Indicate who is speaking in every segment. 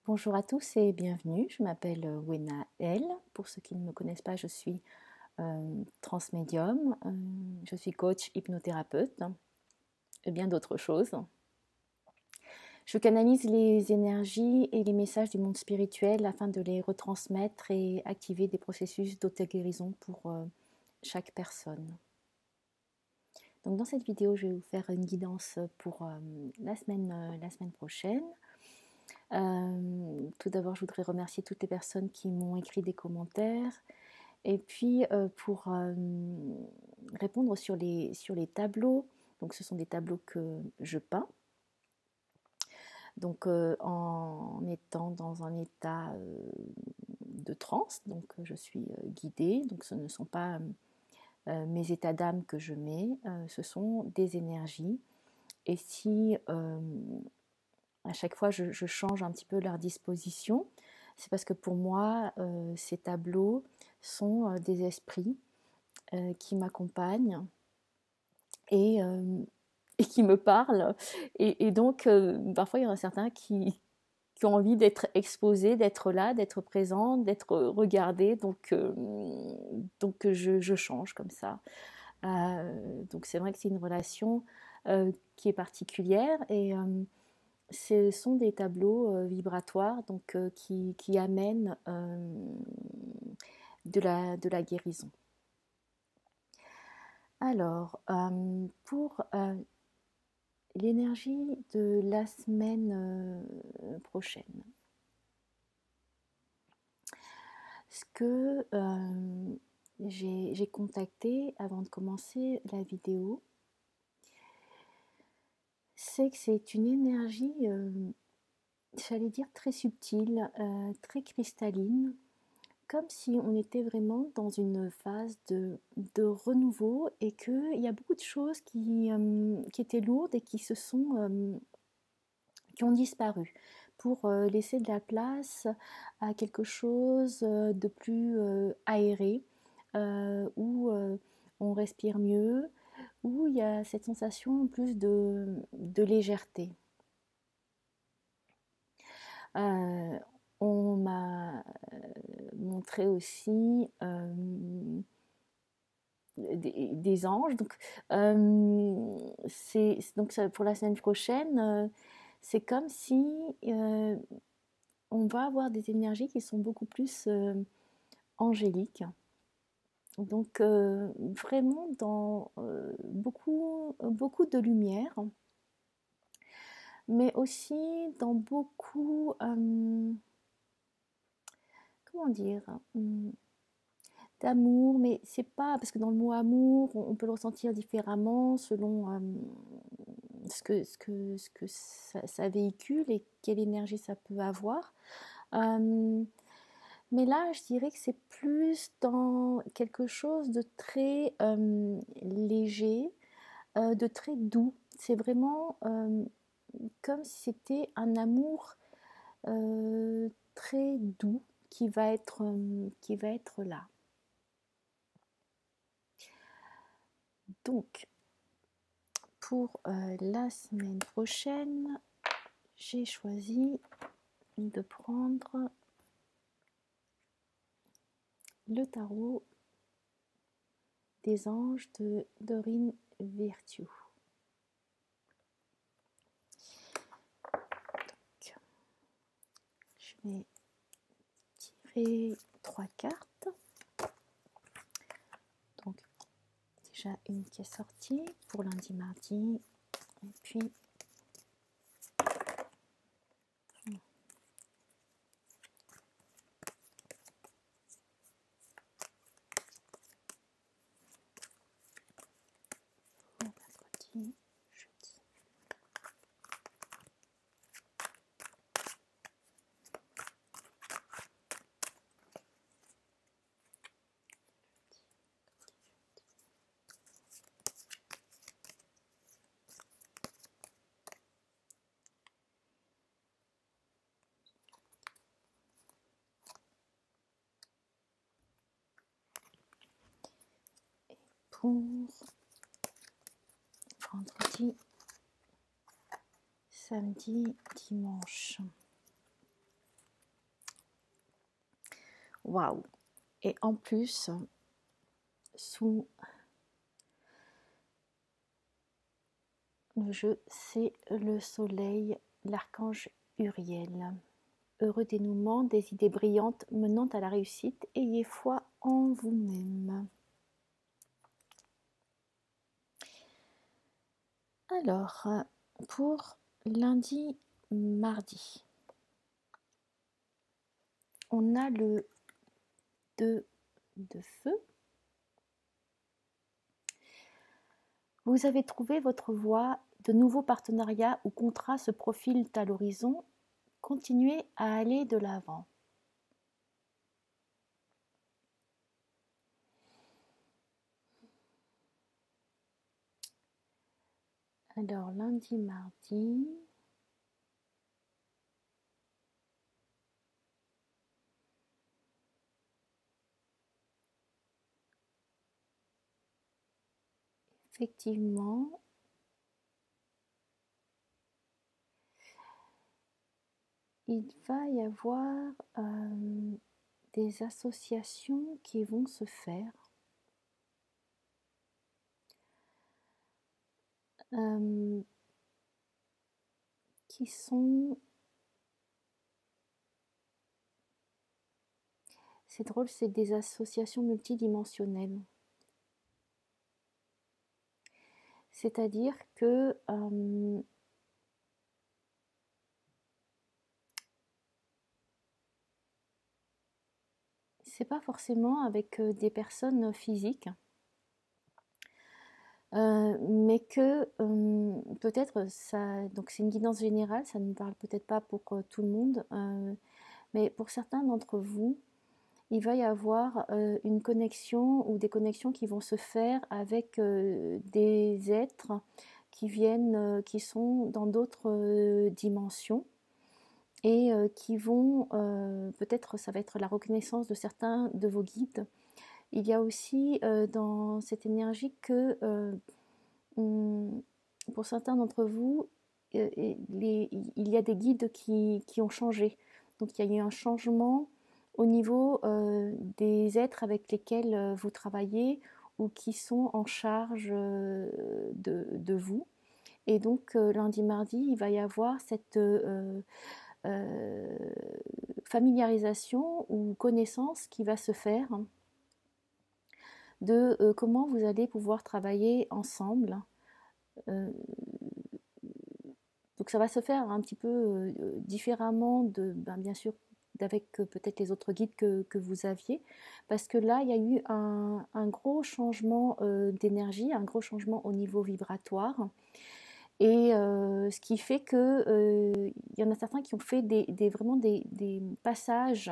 Speaker 1: Bonjour à tous et bienvenue, je m'appelle Wena L. Pour ceux qui ne me connaissent pas, je suis transmédium, je suis coach hypnothérapeute et bien d'autres choses. Je canalise les énergies et les messages du monde spirituel afin de les retransmettre et activer des processus d'auto-guérison pour chaque personne. Donc dans cette vidéo, je vais vous faire une guidance pour la semaine prochaine. Tout d'abord, je voudrais remercier toutes les personnes qui m'ont écrit des commentaires. Et puis, pour répondre sur les tableaux, donc ce sont des tableaux que je peins. Donc, en étant dans un état de transe, donc je suis guidée. Donc, ce ne sont pas mes états d'âme que je mets, ce sont des énergies. Et si à chaque fois je change un petit peu leur disposition, c'est parce que pour moi, ces tableaux sont des esprits qui m'accompagnent et, et qui me parlent. Et donc, parfois, il y en a certains qui ont envie d'être exposés, d'être là, d'être présents, d'être regardés. Donc je change comme ça. Donc c'est vrai que c'est une relation qui est particulière et ce sont des tableaux vibratoires donc, qui amènent de la guérison. Alors, pour l'énergie de la semaine prochaine, ce que j'ai contacté avant de commencer la vidéo, c'est que c'est une énergie, j'allais dire très subtile, très cristalline, comme si on était vraiment dans une phase de renouveau et qu'il y a beaucoup de choses qui étaient lourdes et qui ont disparu pour laisser de la place à quelque chose de plus aéré, où on respire mieux, où il y a cette sensation plus de légèreté. Euh, on m'a montré aussi des anges. Donc, donc pour la semaine prochaine, c'est comme si on va avoir des énergies qui sont beaucoup plus angéliques. Donc vraiment dans beaucoup de lumière, mais aussi dans beaucoup, comment dire, d'amour, mais c'est pas parce que dans le mot amour, on peut le ressentir différemment selon ce que ça véhicule et quelle énergie ça peut avoir. Mais là, je dirais que c'est plus dans quelque chose de très léger, de très doux. C'est vraiment comme si c'était un amour très doux qui va être là. Donc, pour la semaine prochaine, j'ai choisi de prendre le tarot des anges de Doreen Virtue. Donc, je vais tirer 3 cartes. Donc, déjà une qui est sortie pour lundi, mardi, et puis mercredi, jeudi. Pour vendredi, samedi, dimanche. Waouh! Et en plus, sous le jeu, c'est le soleil, l'archange Uriel. Heureux dénouement, des idées brillantes menant à la réussite, ayez foi en vous-même. Alors, pour lundi, mardi, on a le 2 de feu. Vous avez trouvé votre voie, de nouveaux partenariats ou contrats se profilent à l'horizon. Continuez à aller de l'avant. Alors, lundi, mardi. Effectivement, il va y avoir des associations qui vont se faire. Qui sont... C'est drôle, c'est des associations multidimensionnelles. C'est-à-dire que c'est pas forcément avec des personnes physiques, mais que peut-être ça. Donc c'est une guidance générale, ça ne parle peut-être pas pour tout le monde, mais pour certains d'entre vous, il va y avoir une connexion ou des connexions qui vont se faire avec des êtres qui viennent, qui sont dans d'autres dimensions et qui vont, peut-être ça va être la reconnaissance de certains de vos guides. Il y a aussi dans cette énergie que pour certains d'entre vous, il y a des guides qui ont changé. Donc il y a eu un changement au niveau des êtres avec lesquels vous travaillez ou qui sont en charge de vous. Et donc lundi, mardi, il va y avoir cette familiarisation ou connaissance qui va se faire de comment vous allez pouvoir travailler ensemble. Donc ça va se faire un petit peu différemment de, bien sûr, d'avec peut-être les autres guides que vous aviez, parce que là, il y a eu un gros changement d'énergie, un gros changement au niveau vibratoire, et ce qui fait que il y en a certains qui ont fait vraiment des passages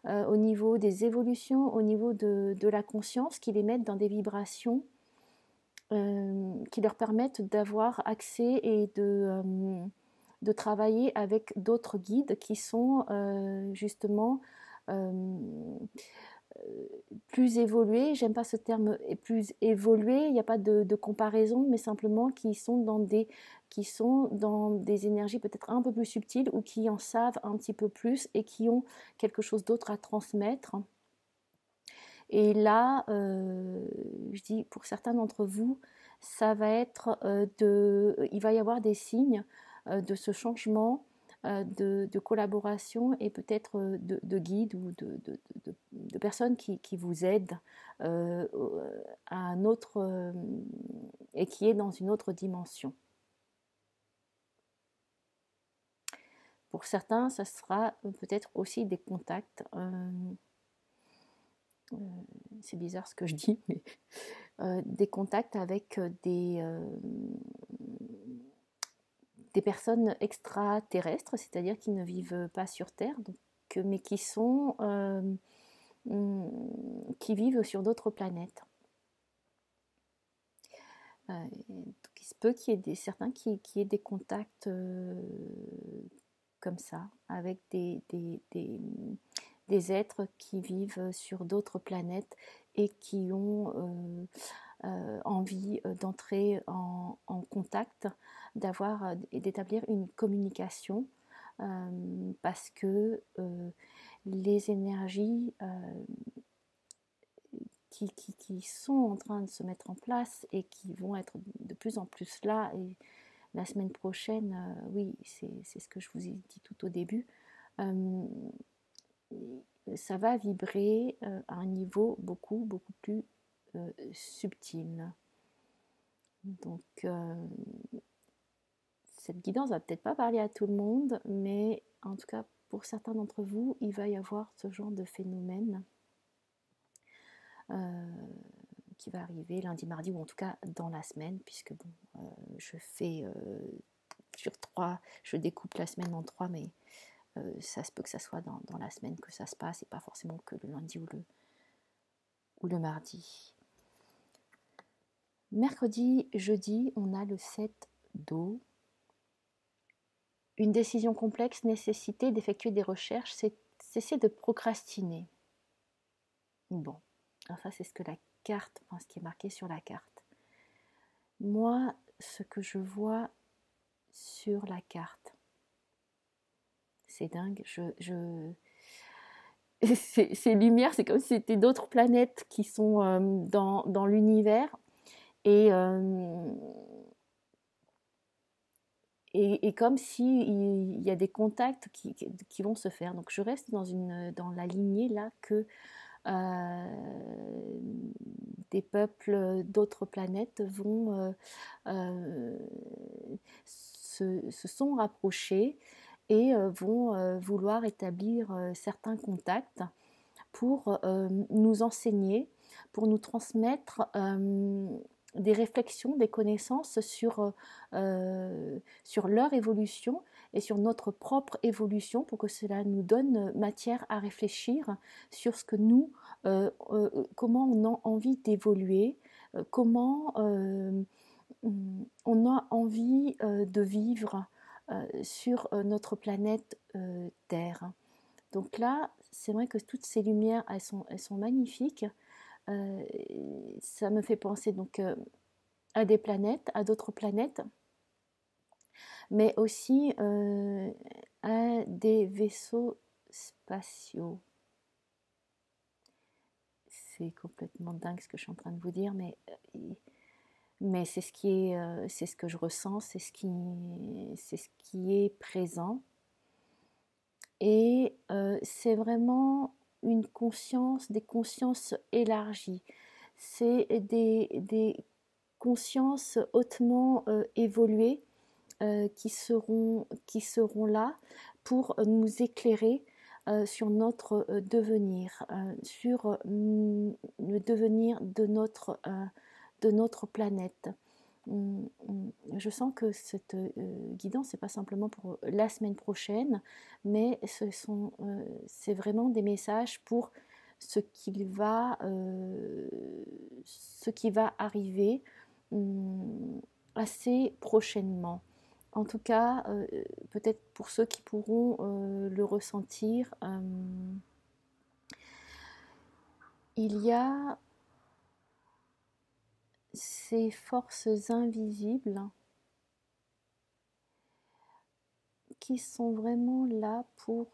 Speaker 1: au niveau des évolutions, au niveau de la conscience, qui les mettent dans des vibrations qui leur permettent d'avoir accès et de travailler avec d'autres guides qui sont justement plus évolués. J'aime pas ce terme plus évolué, il n'y a pas de comparaison, mais simplement qui sont dans des énergies peut-être un peu plus subtiles ou qui en savent un petit peu plus et qui ont quelque chose d'autre à transmettre. Et là, je dis pour certains d'entre vous, ça va être il va y avoir des signes de ce changement, de collaboration et peut-être de guides ou de personnes qui vous aident à un autre et qui est dans une autre dimension. Pour certains, ça sera peut-être aussi des contacts. C'est bizarre ce que je dis, mais des contacts avec des personnes extraterrestres, c'est-à-dire qui ne vivent pas sur Terre, donc, mais qui sont qui vivent sur d'autres planètes. Donc il se peut qu'il y ait certains qui aient des contacts comme ça, avec des êtres qui vivent sur d'autres planètes et qui ont envie d'entrer en contact, d'établir une communication parce que les énergies qui sont en train de se mettre en place et qui vont être de plus en plus là. Et la semaine prochaine, oui, c'est ce que je vous ai dit tout au début, ça va vibrer à un niveau beaucoup plus subtil. Donc cette guidance va peut-être pas parler à tout le monde, mais en tout cas pour certains d'entre vous, il va y avoir ce genre de phénomène qui va arriver lundi, mardi, ou en tout cas dans la semaine, puisque bon, je fais sur 3, je découpe la semaine en 3, mais ça se peut que ça soit dans la semaine que ça se passe, et pas forcément que le lundi ou le mardi. Mercredi, jeudi, on a le 7 d'eau. Une décision complexe, nécessité d'effectuer des recherches, c'est cesser de procrastiner. Bon, alors ça c'est ce que la carte, enfin ce qui est marqué sur la carte. Moi, ce que je vois sur la carte, c'est dingue, ces lumières, c'est comme si c'était d'autres planètes qui sont dans l'univers, et comme s'il y a des contacts qui vont se faire. Donc je reste dans la lignée là que des peuples d'autres planètes se sont rapprochés et vont vouloir établir certains contacts pour nous enseigner, pour nous transmettre des réflexions, des connaissances sur leur évolution et sur notre propre évolution, pour que cela nous donne matière à réfléchir sur ce que nous, comment on a envie d'évoluer, comment on a envie de vivre sur notre planète Terre. Donc là, c'est vrai que toutes ces lumières, elles sont magnifiques. Ça me fait penser donc à des planètes, à d'autres planètes, mais aussi à des vaisseaux spatiaux. C'est complètement dingue ce que je suis en train de vous dire, mais c'est ce que je ressens, c'est ce qui est présent. Et c'est vraiment une conscience, des consciences élargies. C'est des consciences hautement évoluées qui seront là pour nous éclairer sur notre devenir, sur le devenir de notre planète. Je sens que cette guidance, c'est pas simplement pour la semaine prochaine, mais c'est vraiment des messages pour ce qui va arriver assez prochainement. En tout cas, peut-être pour ceux qui pourront le ressentir, il y a ces forces invisibles qui sont vraiment là pour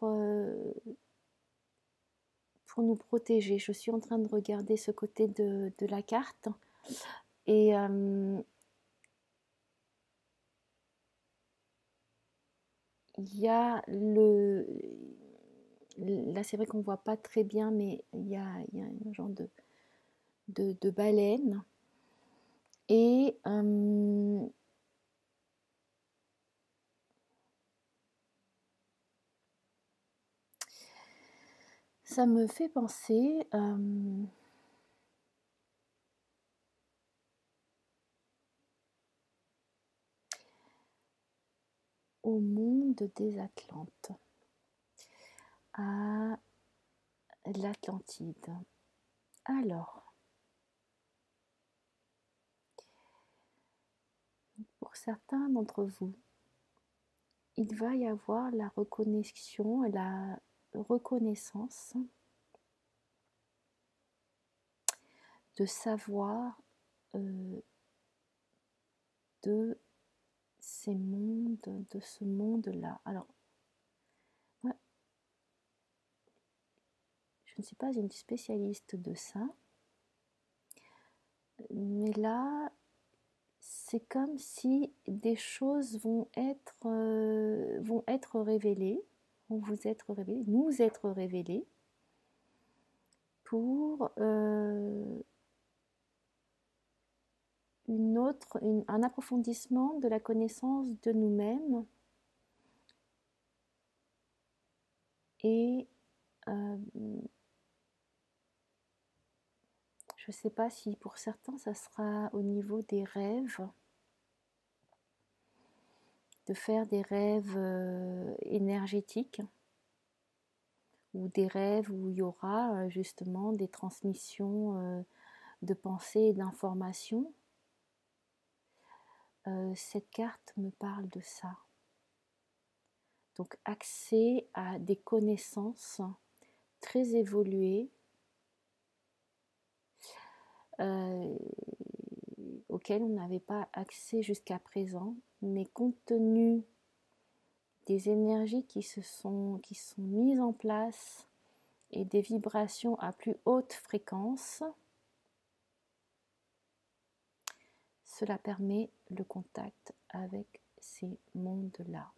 Speaker 1: nous protéger. Je suis en train de regarder ce côté de la carte et il y a là c'est vrai qu'on voit pas très bien, mais il y a un genre de baleine et ça me fait penser au monde des Atlantes, à l'Atlantide. Alors, pour certains d'entre vous, il va y avoir la reconnexion et la reconnaissance de savoir de ces mondes, de ce monde-là. Alors, je ne suis pas une spécialiste de ça, mais là, c'est comme si des choses vont être révélées, vont vous être révélées, nous être révélées, pour un approfondissement de la connaissance de nous-mêmes et je ne sais pas si pour certains ça sera au niveau des rêves, de faire des rêves énergétiques ou des rêves où il y aura justement des transmissions de pensées et d'informations. Cette carte me parle de ça. Donc accès à des connaissances très évoluées auxquelles on n'avait pas accès jusqu'à présent, mais compte tenu des énergies qui sont mises en place et des vibrations à plus haute fréquence, cela permet le contact avec ces mondes-là.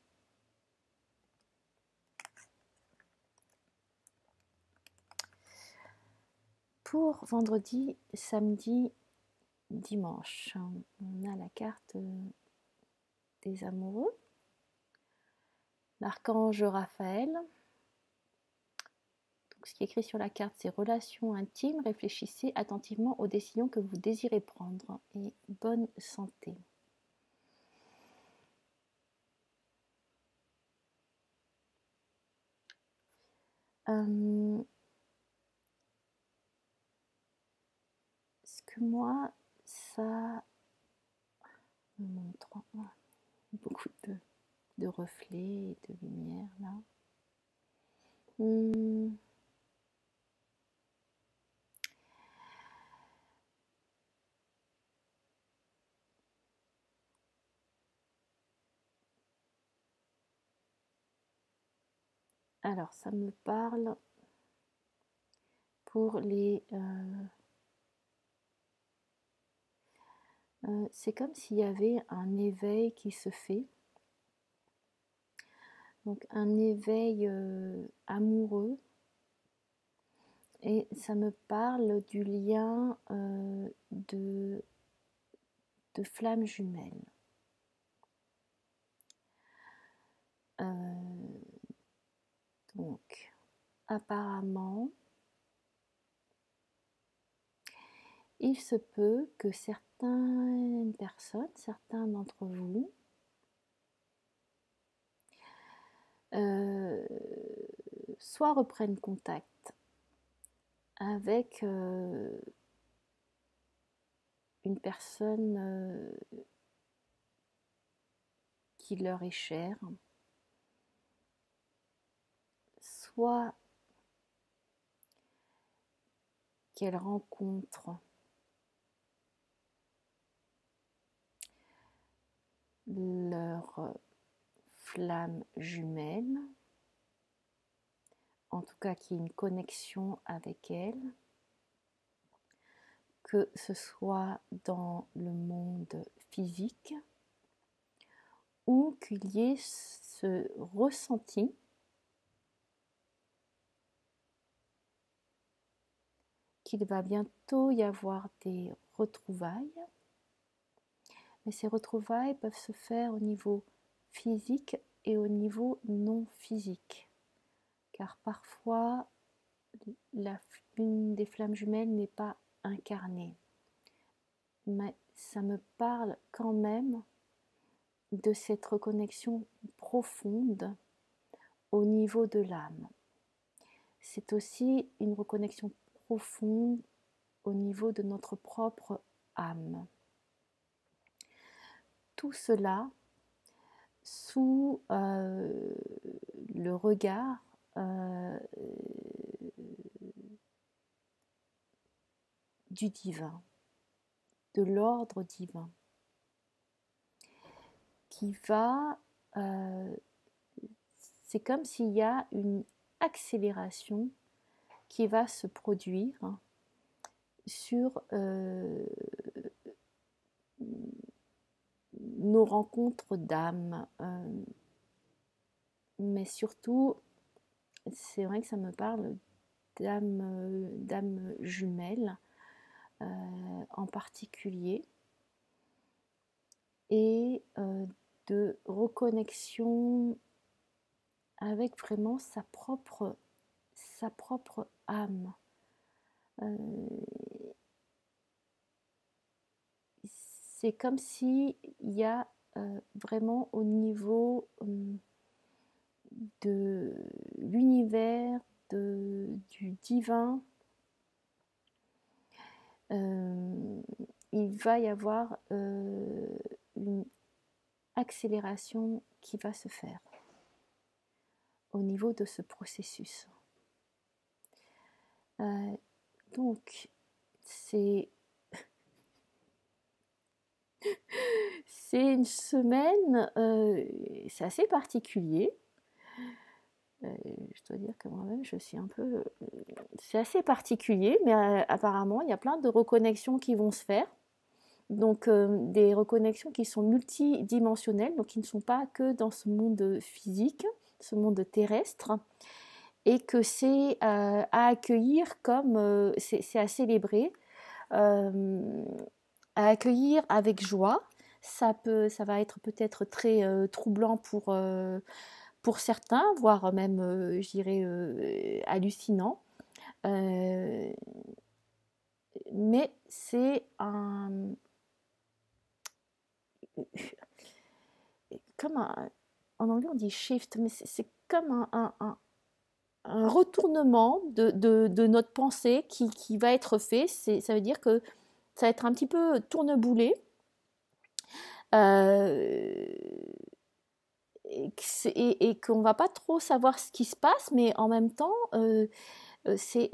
Speaker 1: Pour vendredi, samedi, dimanche, on a la carte des amoureux, l'archange Raphaël. Donc, ce qui est écrit sur la carte, c'est relations intimes, réfléchissez attentivement aux décisions que vous désirez prendre et bonne santé. Ce que moi, ça me montre beaucoup de reflets et de lumière là. Alors, ça me parle pour les... c'est comme s'il y avait un éveil qui se fait. Donc, un éveil amoureux. Et ça me parle du lien de flammes jumelles. Donc, apparemment, il se peut que certaines personnes, certains d'entre vous, soit reprennent contact avec une personne qui leur est chère, soit qu'elles rencontrent leur flamme jumelle, en tout cas qu'il y ait une connexion avec elle, que ce soit dans le monde physique ou qu'il y ait ce ressenti qu'il va bientôt y avoir des retrouvailles, mais ces retrouvailles peuvent se faire au niveau physique et au niveau non physique, car parfois une des flammes jumelles n'est pas incarnée, mais ça me parle quand même de cette reconnexion profonde au niveau de l'âme. C'est aussi une reconnexion profonde au niveau de notre propre âme. Tout cela sous le regard du divin, de l'ordre divin, qui va... c'est comme s'il y a une accélération qui va se produire sur nos rencontres d'âme. Mais surtout, c'est vrai que ça me parle d'âme jumelle en particulier, et de reconnexion avec vraiment sa propre âme. C'est comme si il y a vraiment au niveau de l'univers, du divin, il va y avoir une accélération qui va se faire au niveau de ce processus. Donc, c'est une semaine, c'est assez particulier. Je dois dire que moi-même, je suis un peu... c'est assez particulier, mais apparemment, il y a plein de reconnexions qui vont se faire. Donc, des reconnexions qui sont multidimensionnelles, donc qui ne sont pas que dans ce monde physique, ce monde terrestre, et que c'est à accueillir comme... c'est à célébrer, à accueillir avec joie. Ça va être peut-être très troublant pour certains, voire même, je dirais, hallucinant. Mais c'est un... comme un... En anglais, on dit shift, mais c'est comme un retournement de notre pensée qui va être fait. Ça veut dire que ça va être un petit peu tourneboulé. Et qu'on va pas trop savoir ce qui se passe, mais en même temps, c'est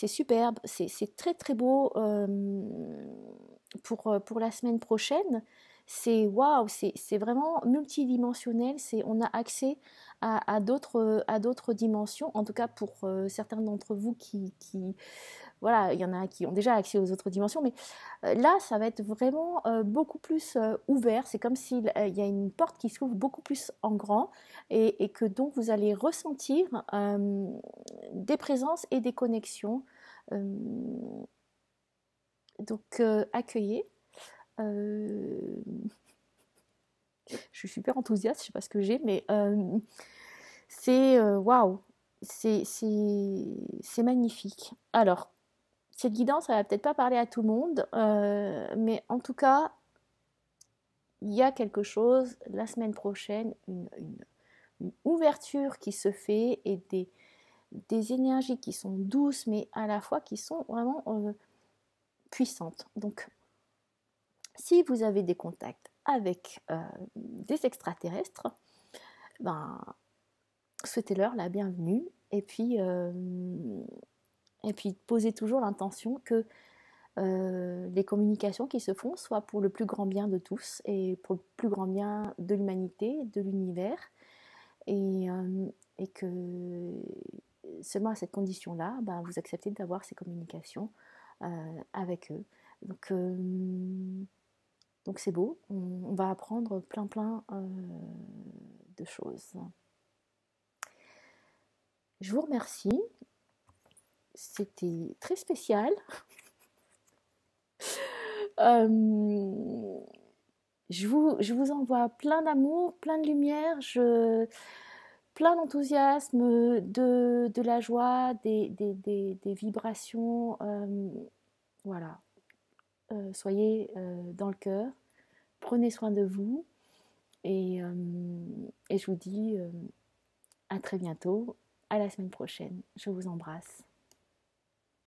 Speaker 1: superbe, c'est très très beau pour la semaine prochaine. C'est waouh, c'est vraiment multidimensionnel, on a accès à d'autres dimensions, en tout cas pour certains d'entre vous qui voilà, il y en a qui ont déjà accès aux autres dimensions, mais là, ça va être vraiment beaucoup plus ouvert. C'est comme s'il y a une porte qui s'ouvre beaucoup plus en grand, et que donc vous allez ressentir des présences et des connexions. Donc, accueillez. Je suis super enthousiaste, je ne sais pas ce que j'ai, mais c'est waouh, c'est magnifique. Alors, cette guidance, elle va peut-être pas parler à tout le monde, mais en tout cas, il y a quelque chose la semaine prochaine, une ouverture qui se fait, et des énergies qui sont douces, mais à la fois qui sont vraiment puissantes. Donc, si vous avez des contacts avec des extraterrestres, ben, souhaitez-leur la bienvenue, et puis posez toujours l'intention que les communications qui se font soient pour le plus grand bien de tous, et pour le plus grand bien de l'humanité, de l'univers, et que seulement à cette condition-là, ben, vous acceptez d'avoir ces communications avec eux. Donc c'est beau, on va apprendre plein de choses. Je vous remercie, c'était très spécial. Je vous envoie plein d'amour, plein de lumière, plein d'enthousiasme, de la joie, des vibrations. Voilà. Soyez dans le cœur, prenez soin de vous, et je vous dis à très bientôt, à la semaine prochaine. Je vous embrasse.